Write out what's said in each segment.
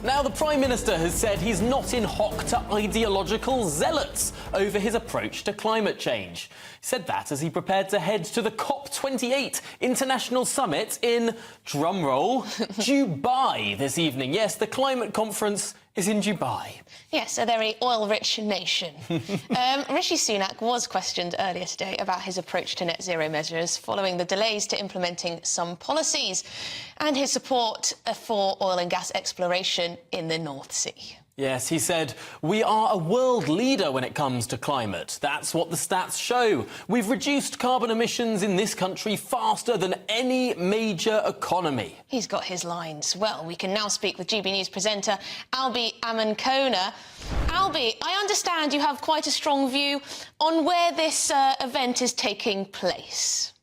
Now, the Prime Minister has said he's not in hock to ideological zealots over his approach to climate change. He said that as he prepared to head to the COP28 International Summit in, drumroll, Dubai this evening. Yes, the climate conference is in Dubai. Yes, a very oil-rich nation. Rishi Sunak was questioned earlier today about his approach to net zero measures following the delays to implementing some policies and his support for oil and gas exploration in the North Sea. Yes, he said, "We are a world leader when it comes to climate. That's what the stats show. We've reduced carbon emissions in this country faster than any major economy." He's got his lines. Well, we can now speak with GB News presenter Albi Amankona. Albi, I understand you have quite a strong view on where this event is taking place.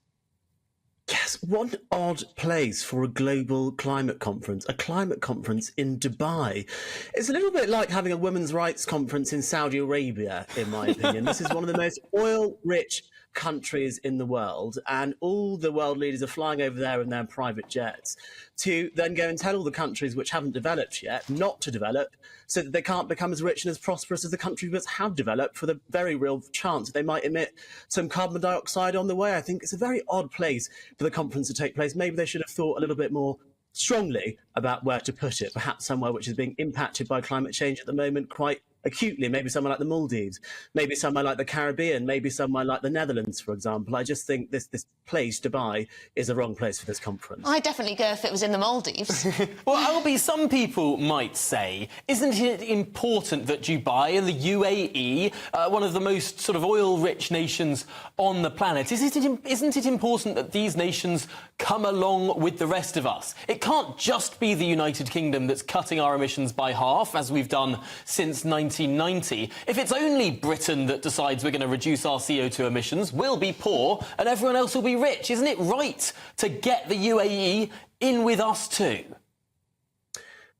Yes, one odd place for a global climate conference, a climate conference in Dubai. It's a little bit like having a women's rights conference in Saudi Arabia, in my opinion. This is one of the most oil-rich countries in the world, and all the world leaders are flying over there in their private jets to then go and tell all the countries which haven't developed yet not to develop, so that they can't become as rich and as prosperous as the countries which have developed, for the very real chance that they might emit some carbon dioxide on the way. I think it's a very odd place for the conference to take place. Maybe they should have thought a little bit more strongly about where to put it, perhaps somewhere which is being impacted by climate change at the moment quite acutely, maybe somewhere like the Maldives, maybe somewhere like the Caribbean, maybe somewhere like the Netherlands, for example. I just think this place, Dubai, is the wrong place for this conference. I'd definitely go if it was in the Maldives. Well, Albi, some people might say, isn't it important that Dubai and the UAE, one of the most sort of oil-rich nations on the planet, isn't it important that these nations come along with the rest of us? It can't just be the United Kingdom that's cutting our emissions by half, as we've done since 1990. If it's only Britain that decides we're going to reduce our CO2 emissions, we'll be poor and everyone else will be rich. Isn't it right to get the UAE in with us too?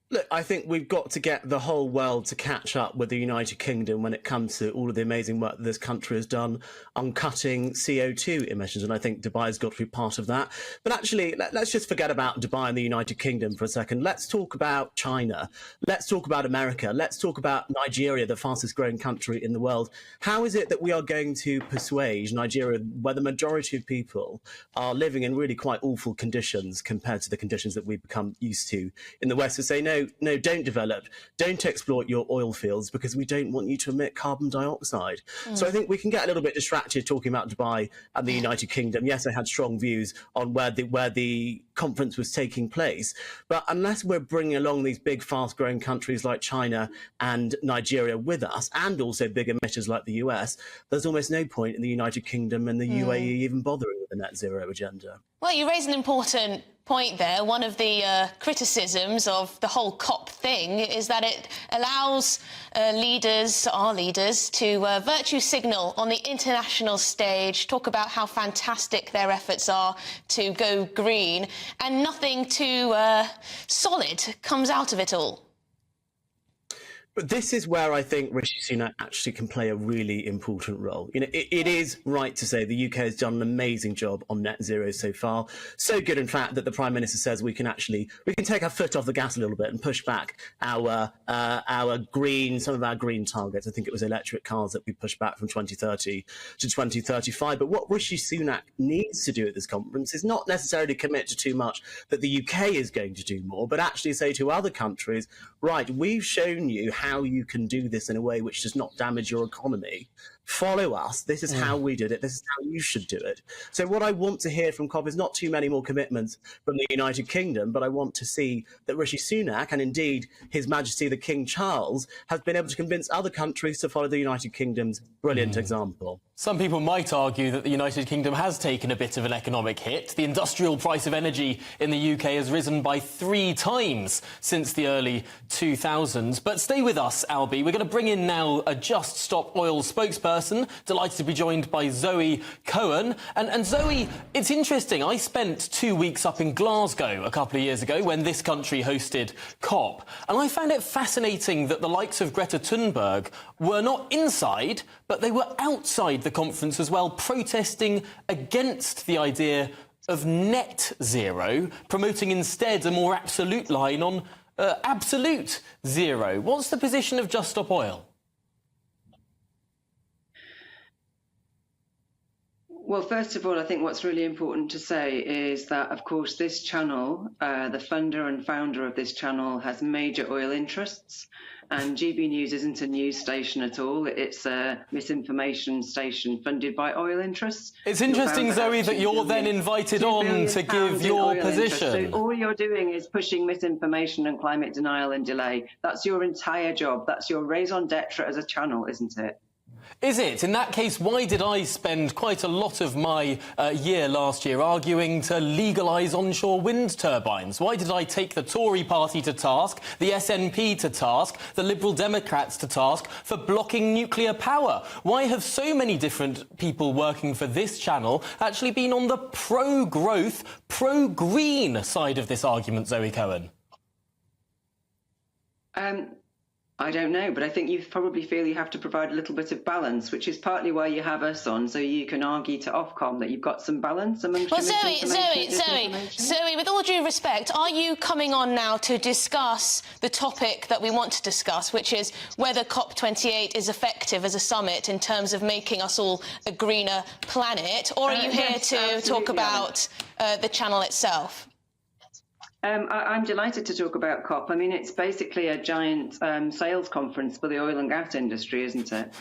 Look, I think we've got to get the whole world to catch up with the United Kingdom when it comes to all of the amazing work that this country has done on cutting CO2 emissions, and I think Dubai's got to be part of that. But actually, let's just forget about Dubai and the United Kingdom for a second. Let's talk about China. Let's talk about America. Let's talk about Nigeria, the fastest growing country in the world. How is it that we are going to persuade Nigeria, where the majority of people are living in really quite awful conditions compared to the conditions that we've become used to in the West, to say, no, don't develop, don't exploit your oil fields because we don't want you to emit carbon dioxide. So I think we can get a little bit distracted talking about Dubai and the United Kingdom. Yes, I had strong views on where the conference was taking place, but unless we're bringing along these big, fast-growing countries like China and Nigeria with us, and also big emitters like the US, there's almost no point in the United Kingdom and the UAE even bothering with the net zero agenda. Well, you raise an important point there. One of the criticisms of the whole COP thing is that it allows our leaders, to virtue signal on the international stage, talk about how fantastic their efforts are to go green, and nothing too solid comes out of it all. But this is where I think Rishi Sunak actually can play a really important role. You know, it is right to say the UK has done an amazing job on net zero so far. So good, in fact, that the Prime Minister says we can take our foot off the gas a little bit and push back some of our green targets. I think it was electric cars that we pushed back from 2030 to 2035. But what Rishi Sunak needs to do at this conference is not necessarily commit to too much that the UK is going to do more, but actually say to other countries, right, we've shown you how you can do this in a way which does not damage your economy. Follow us. This is how we did it. This is how you should do it. So what I want to hear from COP is not too many more commitments from the United Kingdom, but I want to see that Rishi Sunak, and indeed His Majesty the King Charles, has been able to convince other countries to follow the United Kingdom's brilliant example. Some people might argue that the United Kingdom has taken a bit of an economic hit. The industrial price of energy in the UK has risen by 3 times since the early 2000s. But stay with us, Albi. We're going to bring in now a Just Stop Oil spokesperson. Delighted to be joined by Zoe Cohen. And Zoe, it's interesting. I spent 2 weeks up in Glasgow a couple of years ago when this country hosted COP. And I found it fascinating that the likes of Greta Thunberg were not inside, but they were outside the conference as well, protesting against the idea of net zero, promoting instead a more absolute line on absolute zero. What's the position of Just Stop Oil? Well, first of all, I think what's really important to say is that, of course, this channel, the funder and founder of this channel has major oil interests, and GB News isn't a news station at all. It's a misinformation station funded by oil interests. It's interesting, Zoe, that you're then invited on to give your position. So all you're doing is pushing misinformation and climate denial and delay. That's your entire job. That's your raison d'etre as a channel, isn't it? Is it? In that case, why did I spend quite a lot of my year last year arguing to legalise onshore wind turbines? Why did I take the Tory party to task, the SNP to task, the Liberal Democrats to task for blocking nuclear power? Why have so many different people working for this channel actually been on the pro-growth, pro-green side of this argument, Zoe Cohen? I don't know, but I think you probably feel you have to provide a little bit of balance, which is partly why you have us on, so you can argue to Ofcom that you've got some balance amongst your Zoe, with all due respect, are you coming on now to discuss the topic that we want to discuss, which is whether COP28 is effective as a summit in terms of making us all a greener planet, or are you here to talk about the channel itself? I'm delighted to talk about COP. I mean, it's basically a giant sales conference for the oil and gas industry, isn't it?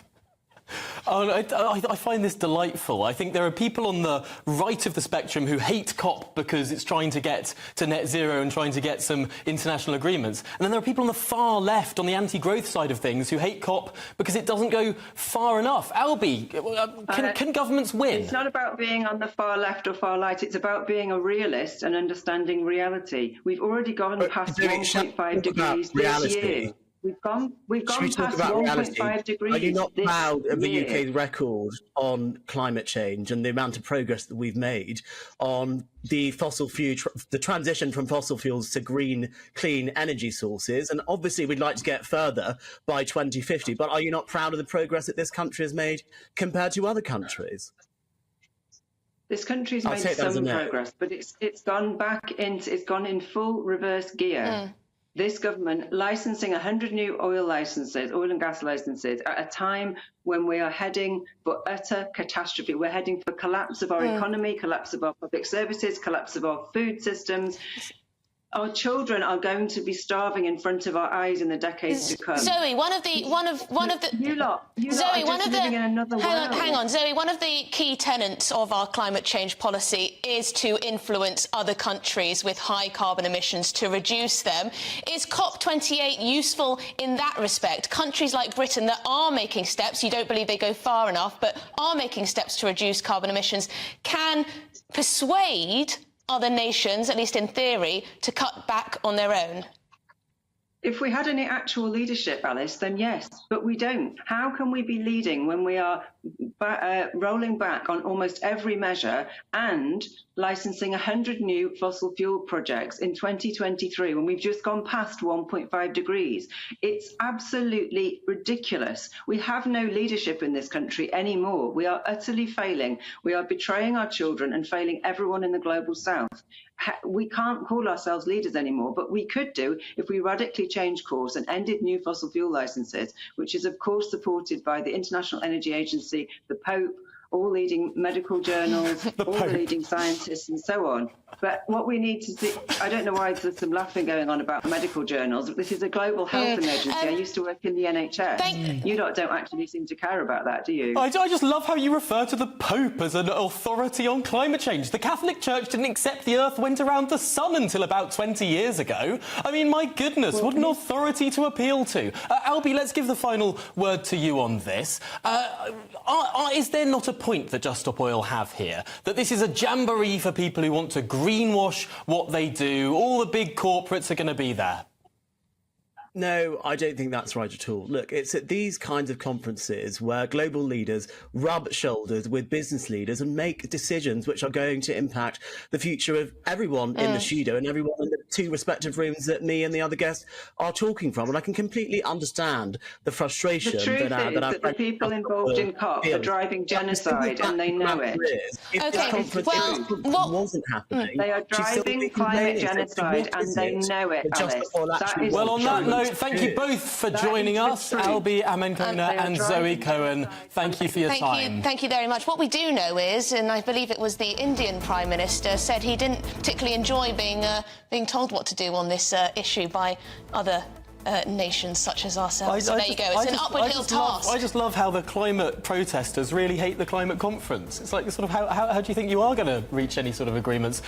Oh, I find this delightful. I think there are people on the right of the spectrum who hate COP because it's trying to get to net zero and trying to get some international agreements. And then there are people on the far left, on the anti-growth side of things, who hate COP because it doesn't go far enough. Albie, can governments win? It's not about being on the far left or far right. It's about being a realist and understanding reality. We've already gone past 1.5 degrees this year. We've gone past 1.5 degrees. Are you not proud of the UK's record on climate change and the amount of progress that we've made on the fossil fuel, the transition from fossil fuels to green, clean energy sources? And obviously, we'd like to get further by 2050. But are you not proud of the progress that this country has made compared to other countries? This country's made some progress, but it's gone in full reverse gear. This government licensing 100 new oil and gas licenses at a time when we are heading for utter catastrophe. We're heading for collapse of our economy, collapse of our public services, collapse of our food systems. Our children are going to be starving in front of our eyes in the decades to come. Zoe, one of the key tenets of our climate change policy is to influence other countries with high carbon emissions to reduce them. Is COP28 useful in that respect? Countries like Britain that are making steps, you don't believe they go far enough, but are making steps to reduce carbon emissions, can persuade other nations, at least in theory, to cut back on their own? If we had any actual leadership, Alice, then yes, but we don't. How can we be leading when we are rolling back on almost every measure and licensing 100 new fossil fuel projects in 2023 when we've just gone past 1.5 degrees? It's absolutely ridiculous. We have no leadership in this country anymore. We are utterly failing. We are betraying our children and failing everyone in the global south. We can't call ourselves leaders anymore, but we could do if we radically changed course and ended new fossil fuel licenses, which is of course supported by the International Energy Agency, the Pope, all leading medical journals, all the leading scientists and so on. But what we need to see, I don't know why there's some laughing going on about medical journals. This is a global health emergency. I used to work in the NHS. You don't actually seem to care about that, do you? I just love how you refer to the Pope as an authority on climate change. The Catholic Church didn't accept the Earth went around the sun until about 20 years ago. I mean, my goodness, what an authority to appeal to. Albie, let's give the final word to you on this. Is there not a point that Just Stop Oil have here? That this is a jamboree for people who want to greenwash what they do? All the big corporates are going to be there. No, I don't think that's right at all. Look, it's at these kinds of conferences where global leaders rub shoulders with business leaders and make decisions which are going to impact the future of everyone in the studio and everyone in the two respective rooms that me and the other guests are talking from, and I can completely understand the frustration. The truth is that the people involved in COP are driving genocide, and they know it. If Okay, the conference wasn't happening, they are driving climate genocide, and they know it, Alice. Well, on that note, thank you both for joining us, Albi Amenkona and Zoe Cohen. Thank you for your time. Thank you very much. What we do know is, and I believe it was the Indian Prime Minister, said he didn't particularly enjoy being told what to do on this issue by other nations such as ourselves. So there you go. It's an upward hill task. I just love how the climate protesters really hate the climate conference. It's like, sort of, how do you think you are going to reach any sort of agreements